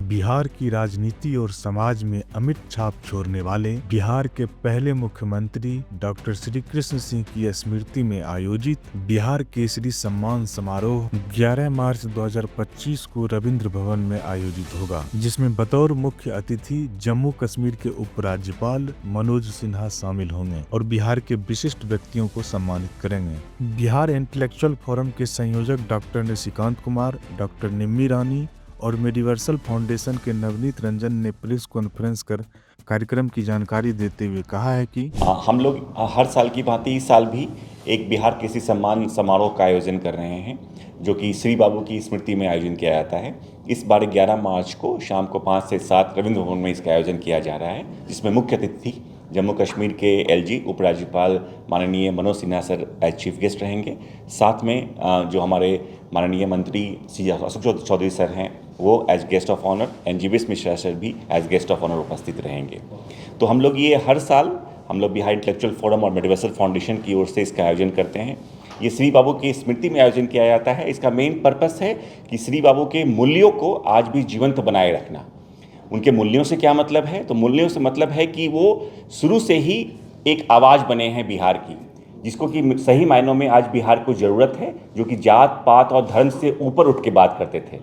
बिहार की राजनीति और समाज में अमिट छाप छोड़ने वाले बिहार के पहले मुख्यमंत्री डॉक्टर श्री कृष्ण सिंह की स्मृति में आयोजित बिहार केसरी सम्मान समारोह 11 मार्च 2025 को रविंद्र भवन में आयोजित होगा, जिसमें बतौर मुख्य अतिथि जम्मू कश्मीर के उपराज्यपाल मनोज सिन्हा शामिल होंगे और बिहार के विशिष्ट व्यक्तियों को सम्मानित करेंगे। बिहार इंटेलेक्चुअल फोरम के संयोजक डॉक्टर निशिकांत कुमार, डॉक्टर निम्मी रानी और मेडिवर्सल फाउंडेशन के नवनीत रंजन ने प्रेस कॉन्फ्रेंस कर कार्यक्रम की जानकारी देते हुए कहा है कि हम लोग हर साल की भांति इस साल भी एक बिहार केसरी सम्मान समारोह का आयोजन कर रहे हैं, जो कि श्री बाबू की स्मृति में आयोजन किया जाता है। इस बार 11 मार्च को शाम को 5 से 7 रविंद्र भवन में इसका आयोजन किया जा रहा है, जिसमें मुख्य अतिथि जम्मू कश्मीर के एलजी उपराज्यपाल माननीय Manoj Sinha sir as chief guest रहेंगे। साथ में जो हमारे माननीय मंत्री श्री अशोक चौधरी सर हैं, वो as guest of honour, NGVS Mishra sir भी एज गेस्ट ऑफ ऑनर उपस्थित रहेंगे। तो हम लोग ये हर साल बिहार इंटेलेक्चुअल फोरम और मेडिवर्सल फाउंडेशन की ओर से इसका आयोजन करते हैं। ये श्री बाबू की स्मृति में आयोजन किया जाता है। इसका मेन पर्पस है कि श्री बाबू के मूल्यों को आज भी जीवंत बनाए रखना। उनके मूल्यों से क्या मतलब है? तो मूल्यों से मतलब है कि वो शुरू से ही एक आवाज़ बने हैं बिहार की, जिसको कि सही मायनों में आज बिहार को ज़रूरत है, जो कि जात पात और धर्म से ऊपर उठ के बात करते थे।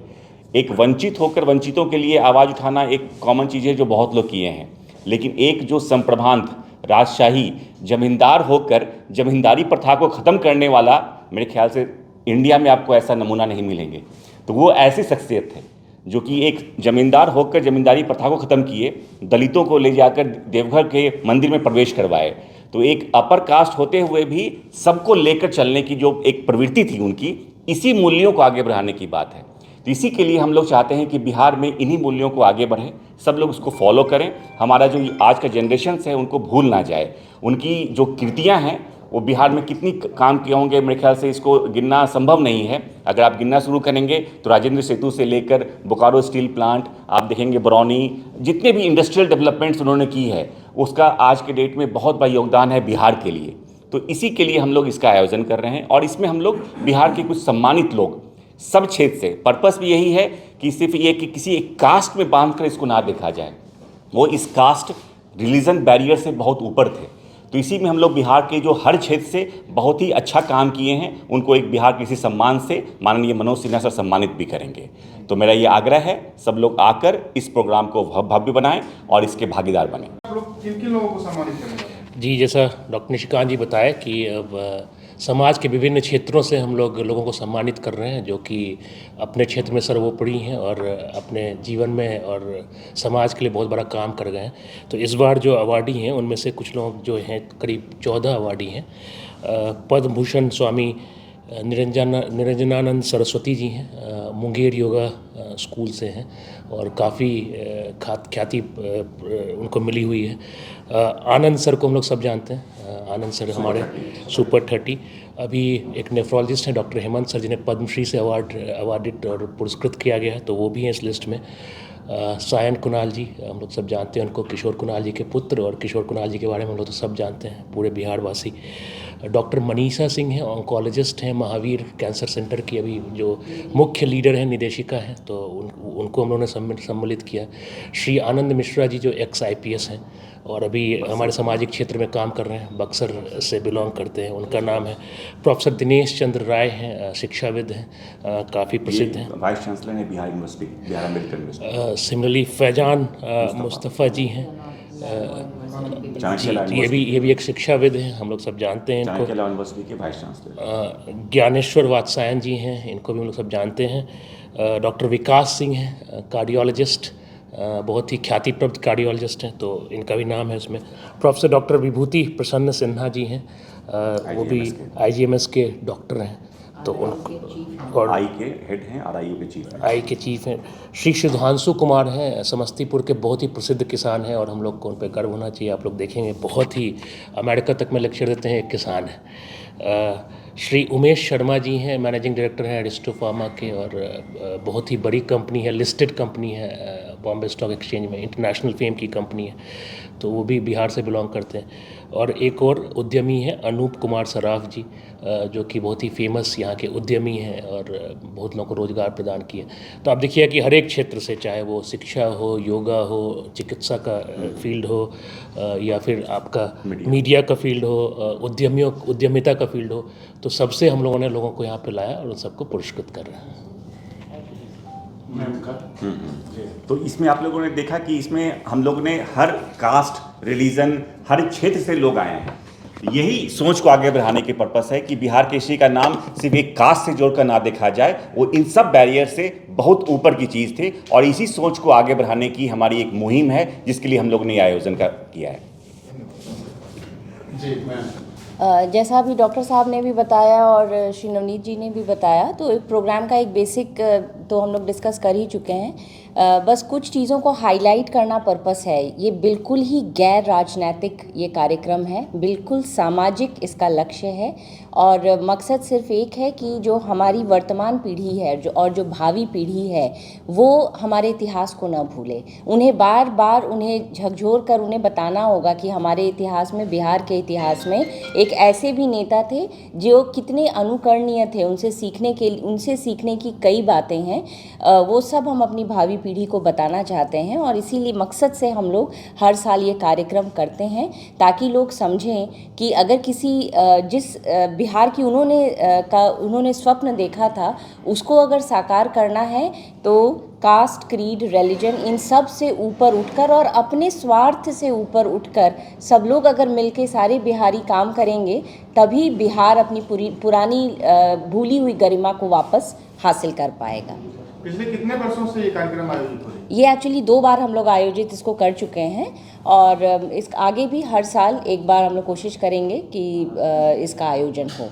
एक वंचित होकर वंचितों के लिए आवाज़ उठाना एक कॉमन चीज़ है जो बहुत लोग किए हैं, लेकिन एक जो संप्रभांत राजशाही जमींदार होकर जमींदारी प्रथा को ख़त्म करने वाला, मेरे ख्याल से इंडिया में आपको ऐसा नमूना नहीं मिलेंगे। तो वो ऐसी शख्सियत है जो कि एक जमींदार होकर जमींदारी प्रथा को ख़त्म किए, दलितों को ले जाकर देवघर के मंदिर में प्रवेश करवाए। तो एक अपर कास्ट होते हुए भी सबको लेकर चलने की जो एक प्रवृत्ति थी उनकी, इसी मूल्यों को आगे बढ़ाने की बात है। तो इसी के लिए हम लोग चाहते हैं कि बिहार में इन्हीं मूल्यों को आगे बढ़ें, सब लोग उसको फॉलो करें। हमारा जो आज का जनरेशन है उनको भूल ना जाए। उनकी जो कृतियाँ हैं वो बिहार में कितनी काम किए होंगे, मेरे ख्याल से इसको गिनना संभव नहीं है। अगर आप गिनना शुरू करेंगे तो राजेंद्र सेतु से लेकर बोकारो स्टील प्लांट, आप देखेंगे बरौनी, जितने भी इंडस्ट्रियल डेवलपमेंट्स उन्होंने की है, उसका आज के डेट में बहुत बड़ा योगदान है बिहार के लिए। तो इसी के लिए हम लोग इसका आयोजन कर रहे हैं और इसमें हम लोग बिहार के कुछ सम्मानित लोग सब क्षेत्र से, पर्पस भी यही है कि सिर्फ ये कि किसी एक कास्ट में बांध कर इसको ना देखा जाए। वो इस कास्ट रिलीजन बैरियर से बहुत ऊपर थे। तो इसी में हम लोग बिहार के जो हर क्षेत्र से बहुत ही अच्छा काम किए हैं, उनको एक बिहार किसी सम्मान से माननीय मनोज सिन्हा सर सम्मानित भी करेंगे। तो मेरा ये आग्रह है, सब लोग आकर इस प्रोग्राम को भव्य बनाएं और इसके भागीदार बने। आप लोग किन किन लोगों को सम्मानित करेंगे? जी, जैसा डॉक्टर निशिकांत जी बताया कि अब समाज के विभिन्न क्षेत्रों से हम लोगों को सम्मानित कर रहे हैं, जो कि अपने क्षेत्र में सर्वोपरि हैं और अपने जीवन में और समाज के लिए बहुत बड़ा काम कर गए हैं। तो इस बार जो अवार्डी हैं उनमें से कुछ लोग जो हैं, करीब 14 अवार्डी हैं। पद्म भूषण स्वामी निरंजनानंद सरस्वती जी हैं, मुंगेर योगा स्कूल से हैं और काफ़ी ख्याति उनको मिली हुई है। आनंद सर को हम लोग सब जानते हैं। आनंद सर हमारे सुपर 30। अभी एक नेफ्रोलॉजिस्ट हैं डॉक्टर हेमंत सर, जिन्हें पद्मश्री से अवार्डित और पुरस्कृत किया गया है, तो वो भी हैं इस लिस्ट में। सायन कुणाल जी हम लोग सब जानते हैं उनको, किशोर कुणाल जी के पुत्र, और किशोर कुणाल जी के बारे में हम लोग तो सब जानते हैं, पूरे बिहार वासी। डॉक्टर मनीषा सिंह हैं, ऑन्कोलॉजिस्ट हैं, महावीर कैंसर सेंटर की अभी जो मुख्य लीडर हैं, निदेशिका हैं, तो उनको हम लोगों ने सम्मिलित किया। श्री आनंद मिश्रा जी जो एक्स IPS हैं और अभी हमारे सामाजिक क्षेत्र में काम कर रहे हैं, बक्सर से बिलोंग करते हैं, उनका नाम है। प्रोफेसर दिनेश चंद्र राय हैं, शिक्षाविद हैं, काफ़ी प्रसिद्ध हैं, वाइस चांसलर हैं Bihar university, Bihar American university. Similarly Faizan Mustafa ji हैं, ये भी एक शिक्षाविद हैं, हम लोग सब जानते हैं इनको। यूनिवर्सिटी के वाइस चांसलर ज्ञानेश्वर वात्सायन जी हैं, इनको भी हम लोग सब जानते हैं। डॉक्टर विकास सिंह हैं, कार्डियोलॉजिस्ट, बहुत ही ख्यातिप्राप्त कार्डियोलॉजिस्ट हैं, तो इनका भी नाम है उसमें। प्रोफेसर डॉक्टर विभूति प्रसन्न सिन्हा जी हैं, वो भी IGMS के डॉक्टर हैं, तो उनको, और आई के हेड हैं और IU के चीफ हैं। आई के चीफ हैं। श्री सुधांशु कुमार हैं, समस्तीपुर के बहुत ही प्रसिद्ध किसान हैं और हम लोग को उन पर गर्व होना चाहिए। आप लोग देखेंगे बहुत ही अमेरिका तक में लेक्चर देते हैं, एक किसान हैं। श्री उमेश शर्मा जी हैं, मैनेजिंग डायरेक्टर हैं एरिस्टो फार्मा के, और बहुत ही बड़ी कंपनी है, लिस्टेड कंपनी है बॉम्बे स्टॉक एक्सचेंज में इंटरनेशनल फेम की कंपनी है, तो वो भी बिहार से बिलोंग करते हैं। और एक और उद्यमी है अनूप कुमार सराफ जी, जो कि बहुत ही फेमस यहाँ के उद्यमी हैं और बहुत लोगों को रोज़गार प्रदान किए। तो आप देखिए कि हर एक क्षेत्र से, चाहे वो शिक्षा हो, योगा हो, चिकित्सा का फील्ड हो, या फिर आपका मीडिया का फील्ड हो, उद्यमिता का फील्ड हो, तो सबसे हम लोगों ने लोगों को यहाँ पे लाया और उन सबको पुरस्कृत कर रहे हैं। तो इसमें आप लोगों ने देखा कि इसमें हम लोगों ने हर कास्ट, रिलीजन, हर क्षेत्र से लोग आए हैं। यही सोच को आगे बढ़ाने के पर्पस है कि बिहार केसरी का नाम सिर्फ एक कास्ट से जोड़कर ना देखा जाए, वो इन सब बैरियर से बहुत ऊपर की चीज़ थी। और इसी सोच को आगे बढ़ाने की हमारी एक मुहिम है, जिसके लिए हम लोग ने आयोजन किया है। जैसा अभी डॉक्टर साहब ने भी बताया और श्री नवनीत जी ने भी बताया, तो एक प्रोग्राम का एक बेसिक तो हम लोग डिस्कस कर ही चुके हैं। बस कुछ चीज़ों को हाईलाइट करना पर्पस है। ये बिल्कुल ही गैर राजनीतिक ये कार्यक्रम है, बिल्कुल सामाजिक इसका लक्ष्य है और मकसद सिर्फ एक है कि जो हमारी वर्तमान पीढ़ी है जो भावी पीढ़ी है वो हमारे इतिहास को न भूले। उन्हें बार बार उन्हें झकझोर कर उन्हें बताना होगा कि हमारे इतिहास में, बिहार के इतिहास में एक ऐसे भी नेता थे जो कितने अनुकरणीय थे, उनसे सीखने की कई बातें हैं। वो सब हम अपनी भावी पीढ़ी को बताना चाहते हैं और इसीलिए मकसद से हम लोग हर साल ये कार्यक्रम करते हैं, ताकि लोग समझें कि अगर किसी जिस बिहार की उन्होंने स्वप्न देखा था उसको अगर साकार करना है तो कास्ट, क्रीड, रिलीजन इन सब से ऊपर उठकर और अपने स्वार्थ से ऊपर उठकर सब लोग अगर मिलके सारे बिहारी काम करेंगे, तभी बिहार अपनी पुरानी भूली हुई गरिमा को वापस हासिल कर पाएगा। पिछले कितने वर्षों से ये कार्यक्रम आयोजित हो रहे हैं? ये एक्चुअली 2 बार हम लोग आयोजित इसको कर चुके हैं और इस आगे भी हर साल एक बार हम लोग कोशिश करेंगे कि इसका आयोजन हो।